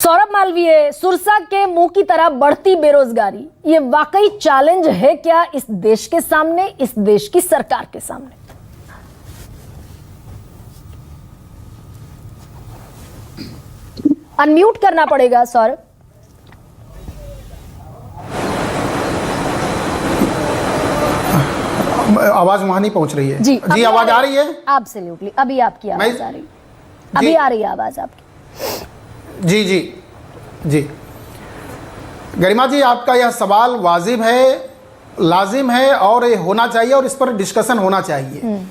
सौरभ मालवीय, सुरसा के मुंह की तरह बढ़ती बेरोजगारी, ये वाकई चैलेंज है क्या इस देश के सामने, इस देश की सरकार के सामने? अनम्यूट करना पड़ेगा सौरभ। आवाज वहां नहीं पहुंच रही है। जी आवाज आ रही है? एब्सोल्युटली, अभी आपकी आवाज आ रही है, अभी आ रही है आवाज आपकी। जी जी जी गरिमा जी, आपका यह सवाल वाजिब है, लाजिम है और ये होना चाहिए और इस पर डिस्कशन होना चाहिए।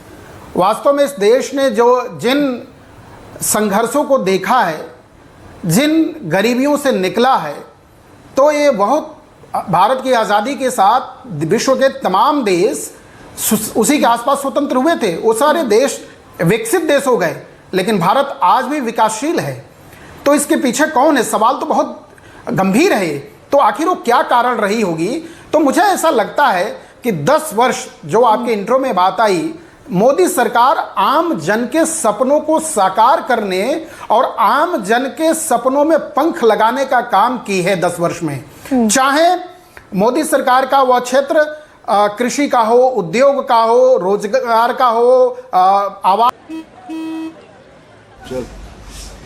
वास्तव में इस देश ने जो जिन संघर्षों को देखा है, जिन गरीबियों से निकला है, तो ये बहुत भारत की आज़ादी के साथ विश्व के तमाम देश उसी के आसपास स्वतंत्र हुए थे। वो सारे देश विकसित देश हो गए, लेकिन भारत आज भी विकासशील है। तो इसके पीछे कौन है? सवाल तो बहुत गंभीर है। तो आखिर वो क्या कारण रही होगी? तो मुझे ऐसा लगता है कि 10 वर्ष, जो आपके इंट्रो में बात आई, मोदी सरकार आम जन के सपनों को साकार करने और आम जन के सपनों में पंख लगाने का काम की है 10 वर्ष में। चाहे मोदी सरकार का वह क्षेत्र कृषि का हो, उद्योग का हो, रोजगार का हो, आवास। चल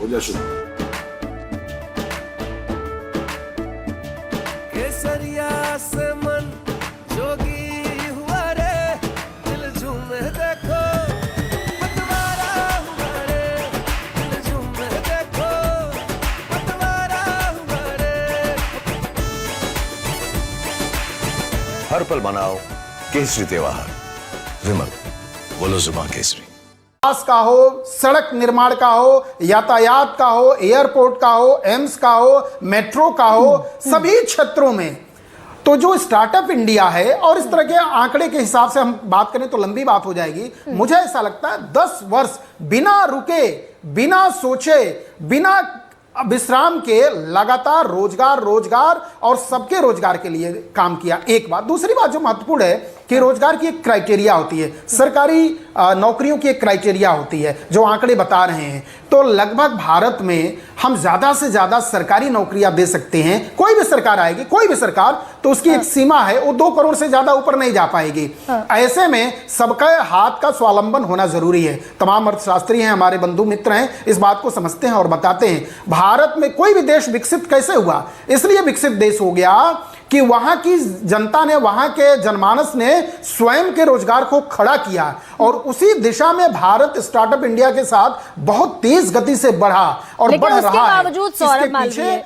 हो जा शुरू। केसरिया से मन जोगी हुआ रे, दिल झूमे देखो पतवारा हुआ रे, दिल झूमे देखो पतवारा हुआ रे। हर पल मनाओ केसरी त्योहार। विमल, बोलो जुबान केसरी। का हो, सड़क निर्माण का हो, यातायात का हो, एयरपोर्ट का हो, एम्स का हो, मेट्रो का हो, सभी क्षेत्रों में तो जो स्टार्टअप इंडिया है, और इस तरह के आंकड़े के हिसाब से हम बात करें तो लंबी बात हो जाएगी। मुझे ऐसा लगता है 10 वर्ष बिना रुके, बिना सोचे, बिना विश्राम के लगातार रोजगार और सबके रोजगार के लिए काम किया। एक बात। दूसरी बात जो महत्वपूर्ण है कि रोजगार की एक क्राइटेरिया होती है, सरकारी नौकरियों की एक क्राइटेरिया होती है, जो आंकड़े बता रहे हैं। तो लगभग भारत में हम ज्यादा से ज्यादा सरकारी नौकरियां दे सकते हैं। कोई भी सरकार आएगी, कोई भी सरकार, तो उसकी एक सीमा है, वो 2 करोड़ से ज्यादा ऊपर नहीं जा पाएगी। ऐसे में सबका हाथ का स्वावलंबन होना जरूरी है। तमाम अर्थशास्त्री हैं, हमारे बंधु मित्र हैं, इस बात को समझते हैं और बताते हैं। भारत में कोई भी देश विकसित कैसे हुआ? इसलिए विकसित देश हो गया कि वहां की जनता ने, वहां के जनमानस ने स्वयं के रोजगार को खड़ा किया, और उसी दिशा में भारत स्टार्टअप इंडिया के साथ बहुत तेज गति से बढ़ा और बढ़ रहा है। बावजूद सौरभ मालवीय,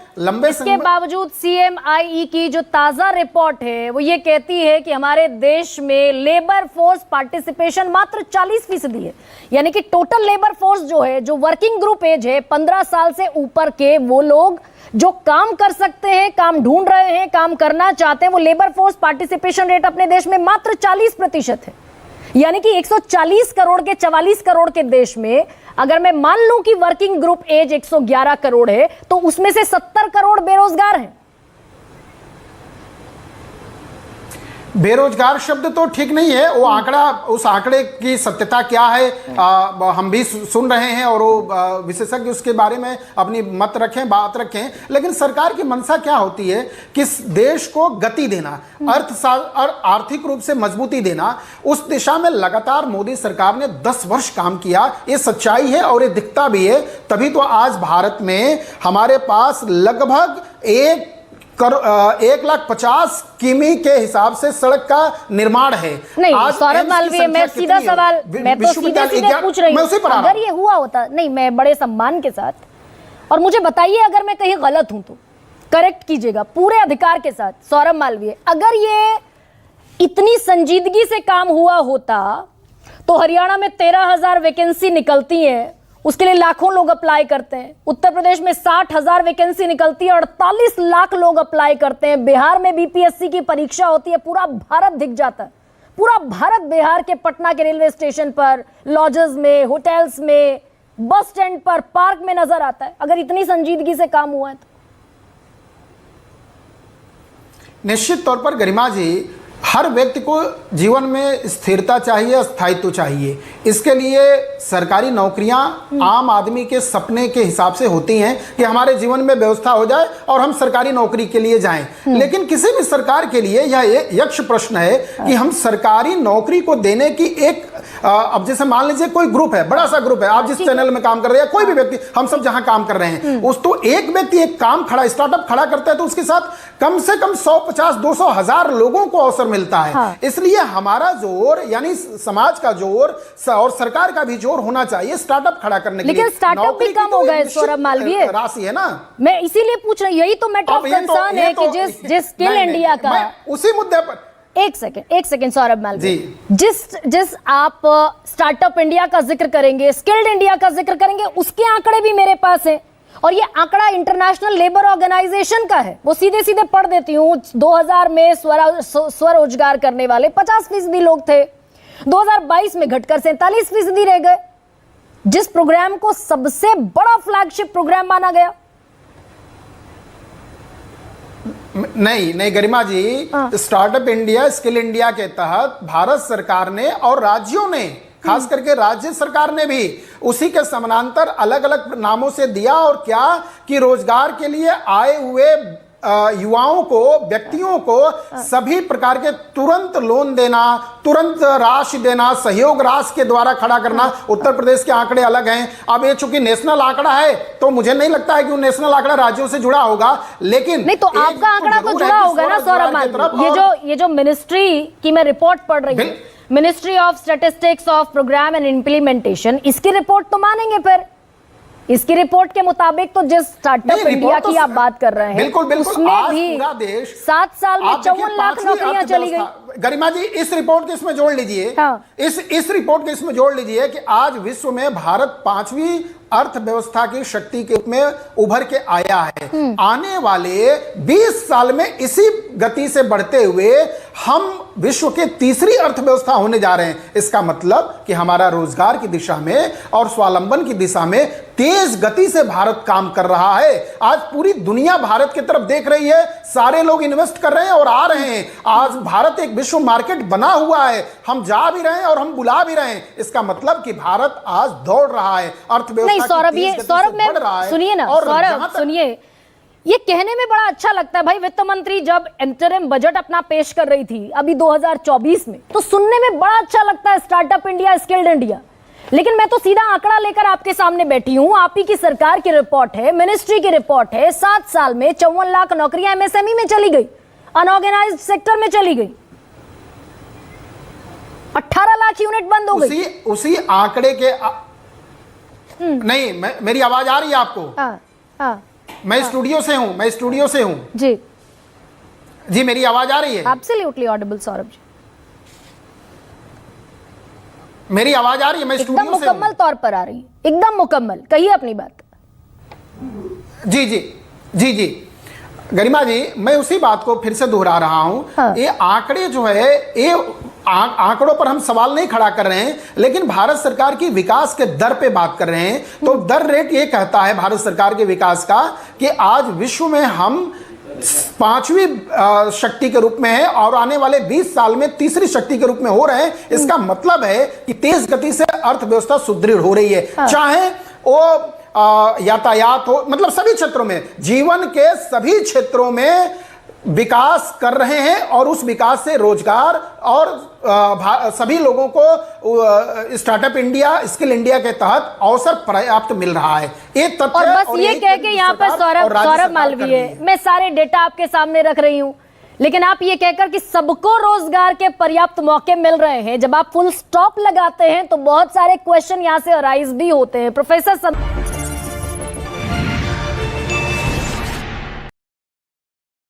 इसके बावजूद CMIE की जो ताजा रिपोर्ट है वो ये कहती है कि हमारे देश में लेबर फोर्स पार्टिसिपेशन मात्र 40% है। यानी कि टोटल लेबर फोर्स जो है, जो वर्किंग ग्रुप एज है 15 साल से ऊपर के, वो लोग जो काम कर सकते हैं, काम ढूंढ रहे हैं, काम करना चाहते हैं, वो लेबर फोर्स पार्टिसिपेशन रेट अपने देश में मात्र 40% है। यानी कि 140 करोड़ के 44 करोड़ के देश में अगर मैं मान लूं कि वर्किंग ग्रुप एज 111 करोड़ है, तो उसमें से 70 करोड़ बेरोजगार हैं। बेरोजगार शब्द तो ठीक नहीं है, वो आंकड़ा, उस आंकड़े की सत्यता क्या है हम भी सुन रहे हैं, और वो विशेषज्ञ उसके बारे में अपनी मत रखें, बात रखें। लेकिन सरकार की मंशा क्या होती है कि देश को गति देना, और आर्थिक रूप से मजबूती देना। उस दिशा में लगातार मोदी सरकार ने 10 वर्ष काम किया। ये सच्चाई है और ये दिखता भी है। तभी तो आज भारत में हमारे पास लगभग 1,50,000 किमी के हिसाब से सड़क का निर्माण है। नहीं सौरभ मालवीय, मैं सीधा सवाल, मैं तो सीधे पूछ रही हूँ, अगर ये हुआ होता, नहीं, मैं बड़े सम्मान के साथ, और मुझे बताइए अगर मैं कहीं गलत हूं तो करेक्ट कीजिएगा पूरे अधिकार के साथ। सौरभ मालवीय, अगर ये इतनी संजीदगी से काम हुआ होता तो हरियाणा में 13,000 वैकेंसी निकलती है, उसके लिए लाखों लोग अप्लाई करते हैं। उत्तर प्रदेश में 60,000 वैकेंसी निकलती है, 48 लाख लोग अप्लाई करते हैं। बिहार में BPSC की परीक्षा होती है, पूरा भारत दिख जाता है। पूरा भारत बिहार के पटना के रेलवे स्टेशन पर, लॉजेस में, होटल्स में, बस स्टैंड पर, पार्क में नजर आता है, अगर इतनी संजीदगी से काम हुआ है तो। निश्चित तौर पर गरिमा जी, हर व्यक्ति को जीवन में स्थिरता चाहिए, स्थायित्व चाहिए। इसके लिए सरकारी नौकरियां आम आदमी के सपने के हिसाब से होती हैं कि हमारे जीवन में व्यवस्था हो जाए और हम सरकारी नौकरी के लिए जाएं। लेकिन किसी भी सरकार के लिए यह यक्ष प्रश्न है कि हम सरकारी नौकरी को देने की एक अब जैसे मान लीजिए कोई ग्रुप है, बड़ा सा ग्रुप है, आप जिस चैनल में काम कर रहे हैं, कोई भी व्यक्ति, हम सब जहां काम कर रहे हैं, उस तो एक व्यक्ति एक काम खड़ा, स्टार्टअप खड़ा करता है तो उसके साथ कम से कम 100, 50, 200, 1000 लोगों को अवसर मिलता है। हाँ। इसलिए हमारा जोर, यानी समाज का जोर और सरकार का भी जोर होना चाहिए स्टार्टअप खड़ा करने के लिए। लेकिन स्टार्टअप भी कम हो गए सौरभ मालवीय, राशि है ना, मैं इसीलिए पूछ रही हूँ, यही तो मैटर ऑफ कंसर्न है कि जिस स्किल इंडिया का, उसी मुद्दे पर एक सेकंड सौरभ मालवीय, जिस आप स्टार्टअप इंडिया का जिक्र करेंगे, स्किल्ड इंडिया का जिक्र करेंगे, उसके आंकड़े भी मेरे पास हैं और ये आंकड़ा इंटरनेशनल लेबर ऑर्गेनाइजेशन का है। वो सीधे सीधे पढ़ देती हूँ। 2000 में स्वरोजगार करने वाले 50% लोग थे, 2022 में घटकर 47% रह गए, जिस प्रोग्राम को सबसे बड़ा फ्लैगशिप प्रोग्राम माना गया। नहीं गरिमा जी, स्टार्टअप इंडिया, स्किल इंडिया के तहत भारत सरकार ने और राज्यों ने, खास करके राज्य सरकार ने भी उसी के समानांतर अलग अलग नामों से दिया। और क्या कि रोजगार के लिए आए हुए युवाओं को, व्यक्तियों को सभी प्रकार के तुरंत लोन देना, तुरंत राशि देना, सहयोग राशि के द्वारा खड़ा करना। उत्तर प्रदेश के आंकड़े अलग हैं। अब ये चूंकि नेशनल आंकड़ा है तो मुझे नहीं लगता है कि वो नेशनल आंकड़ा राज्यों से जुड़ा होगा, लेकिन नहीं तो आपका आंकड़ा तो जुड़ा होगा ना सौरभ मालवीय। ये जो मिनिस्ट्री की मैं रिपोर्ट पढ़ रही हूँ, ministry of statistics of programme and implementation, इसकी रिपोर्ट तो मानेंगे फिर। इसकी रिपोर्ट के मुताबिक तो जिस स्टार्टअप इंडिया की आप बात कर रहे हैं, बिल्कुल उसमें भी 7 साल में 54 लाख नौकरियां चली गई। गरिमा जी, इस रिपोर्ट के इसमें जोड़ लीजिए, हाँ। इस रिपोर्ट के इसमें जोड़ लीजिए कि आज विश्व में भारत 5वीं अर्थव्यवस्था की शक्ति के रूप में उभर के आया है। आने वाले 20 साल में इसी गति से बढ़ते हुए हम विश्व के तीसरी अर्थव्यवस्था होने जा रहे हैं। इसका मतलब कि हमारा रोजगार की दिशा में और स्वावलंबन की दिशा में तेज गति से भारत काम कर रहा है। आज पूरी दुनिया भारत की तरफ देख रही है, सारे लोग इन्वेस्ट कर रहे हैं और आ रहे हैं। आज भारत एक विश्व मार्केट बना हुआ है, हम जा भी रहे हैं और हम बुला भी रहे हैं। इसका मतलब कि भारत आज दौड़ रहा है अर्थव्यवस्था। सौरभ में सुनिए ना, सौरभ सुनिए, ये कहने में बड़ा अच्छा लगता है भाई। वित्त मंत्री जब इंटरिम बजट अपना पेश कर रही थी अभी 2024 में, तो सुनने में बड़ा अच्छा लगता है स्टार्टअप इंडिया, स्किल्ड इंडिया। लेकिन मैं तो सीधा आंकड़ा लेकर आपके सामने बैठी हूं। आप ही की सरकार की रिपोर्ट है, मिनिस्ट्री की रिपोर्ट है, 7 साल में 54 लाख नौकरियां एमएसएमई में चली गई, अनऑर्गेनाइज्ड सेक्टर में चली गई, 18 लाख यूनिट बंद हो गई। उसी आंकड़े के नहीं, मेरी आवाज आ रही है आपको? हाँ। मैं स्टूडियो से हूं जी, मेरी आवाज आ रही है? एब्सोल्युटली ऑडिबल सौरभ जी, मेरी आवाज आ रही है? मैं स्टूडियो से मुकम्मल तौर पर आ रही है, एकदम मुकम्मल। कहिए अपनी बात। जी गरिमा जी, मैं उसी बात को फिर से दोहरा रहा हूं। हाँ। ये आंकड़े जो है, ये आंकड़ों पर हम सवाल नहीं खड़ा कर रहे हैं, लेकिन भारत सरकार की विकास के दर पे बात कर रहे हैं। तो दर रेट ये कहता है भारत सरकार के विकास का कि आज विश्व में हम 5वीं शक्ति के रूप में है और आने वाले 20 साल में तीसरी शक्ति के रूप में हो रहे हैं। इसका मतलब है कि तेज गति से अर्थव्यवस्था सुदृढ़ हो रही है। हाँ। चाहे वो यातायात हो, मतलब सभी क्षेत्रों में, जीवन के सभी क्षेत्रों में विकास कर रहे हैं और उस विकास से रोजगार और सभी लोगों को स्टार्टअप इंडिया, स्किल इंडिया के तहत अवसर पर्याप्त मिल रहा है। ये तथ्य और बस ये कह के यहाँ पर सौरभ मालवीय, मैं सारे डेटा आपके सामने रख रही हूँ, लेकिन आप ये कहकर कि सबको रोजगार के पर्याप्त मौके मिल रहे हैं, जब आप फुल स्टॉप लगाते हैं तो बहुत सारे क्वेश्चन यहाँ से अराइज भी होते हैं। प्रोफेसर